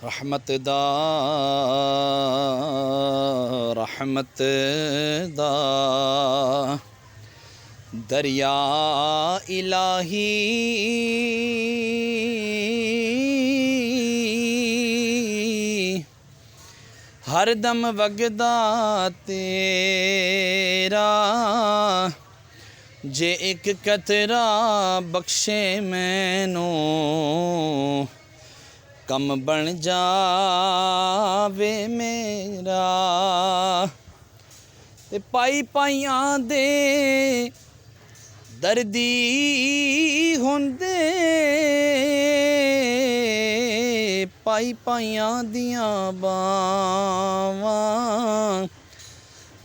رحمت دا دریا الہی ہر دم وگدا تیرا جے ایک قطرہ بخشے مینوں کم بن جاوے میرا تے پائی پائیاں دے دردی ہوندے پائی پائیاں دیاں باواں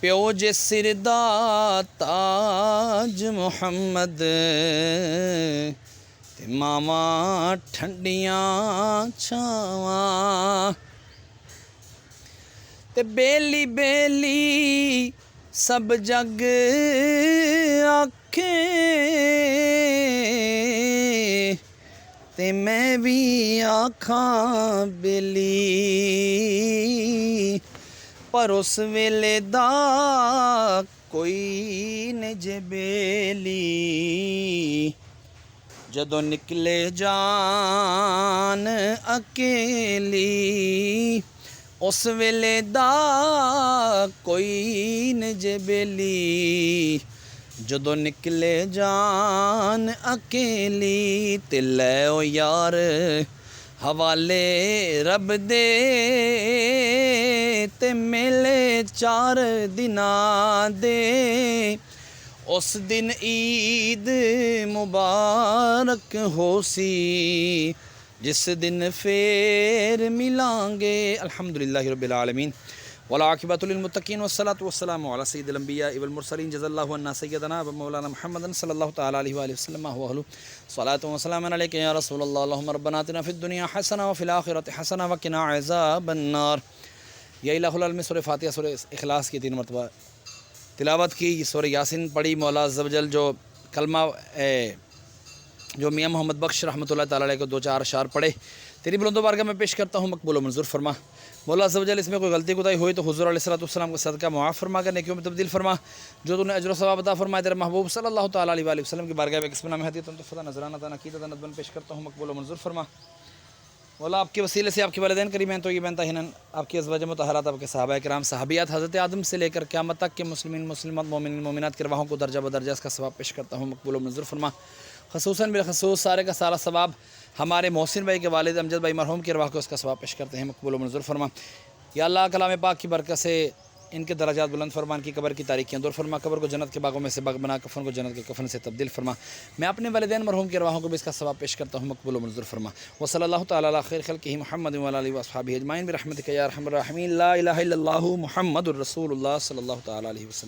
پیو جے سر دا تاج محمد تے ماواں ٹھنڈیاں چھاواں تے بیلی بیلی سب جگ آکھے تے میں بھی آکھاں بیلی پر اس ویلے دا کوئی نجے بیلی جدوں نکلے جان اکیلی اس ویلے دا کوئی نجے بیلی جدوں نکلے جان اکیلی تے لے او یار حوالے رب دے تے میلے 4 دناں دے اس دن عید مبارک ہو سی جس دن پھر ملیں گے الحمدللہ رب العالمین والعاقبۃ للمتقین والصلاة والسلام علی سید الانبیاء والمرسلین جزا اللہ عنا سیدنا و مولانا محمد صلی اللہ تعالی علیہ وآلہ وسلم صلاۃ و سلام علیک یا رسول اللہ اللہم ربنا آتنا فی الدنیا حسنہ وفی الآخرۃ حسنہ وقنا عذاب النار یا الہ العالمین سورہ فاتحہ سورہ اخلاص کی 3 مرتبہ تلاوت کی، سورہ یاسین پڑھی، مولا عز و جل جو کلمہ جو میاں محمد بخش رحمۃ اللہ تعالی علیہ کو 2-4 اشعار پڑھے تیری بلند و بارگاہ میں پیش کرتا ہوں، مقبول و منظور فرما۔ مولا عز و جل اس میں کوئی غلطی کوتاہی ہوئی تو حضور علیہ السلام کا صدقہ معاف فرما کر نیکیوں میں تبدیل فرما، جو تو نے اجر و ثواب عطا فرمائے تیرے محبوب صلی اللہ تعالی علیہ وآلہ وسلم کی بارگاہ میں قسم نام ہدیۃ تحفہ نذرانہ عقیدۃ ندبن پیش کرتا ہوں، مقبول و منظور فرما۔ مولا آپ کے وسیلے سے آپ کے والدین کریمین تو یہ بینتا ہنن آپ کی ازواج مطہرات، آپ کے صحابہ کرام صحابیات حضرت آدم سے لے کر قیامت تک کے مسلمین مسلمات مومنین مومنات کے رواحوں کو درجہ بدرجہ اس کا ثواب پیش کرتا ہوں، مقبول و منظور فرما۔ خصوصاً بالخصوص سارے کا سارا ثواب ہمارے محسن بھائی کے والد امجد بھائی مرحوم کی رواح کو اس کا ثواب پیش کرتے ہیں، مقبول و منظور فرما۔ یا اللہ کلام پاک کی برکت سے ان کے درجات بلند فرما، ان کی قبر کی تاریکیاں دور فرما، قبر کو جنت کے باغوں میں سے باغ بنا، کفن کو جنت کے کفن سے تبدیل فرما۔ میں اپنے والدین مرحوم کی رواحوں کو بھی اس کا ثواب پیش کرتا ہوں، مقبول و منظور فرما۔ وصلی اللہ تعالی علی خیر خلقہ محمد وعلی آلہ واصحابہ اجمعین برحمتک یا ارحم الراحمین، لا الہ الا اللہ محمد الرسول اللہ صلی اللہ تعالی علیہ وسلم۔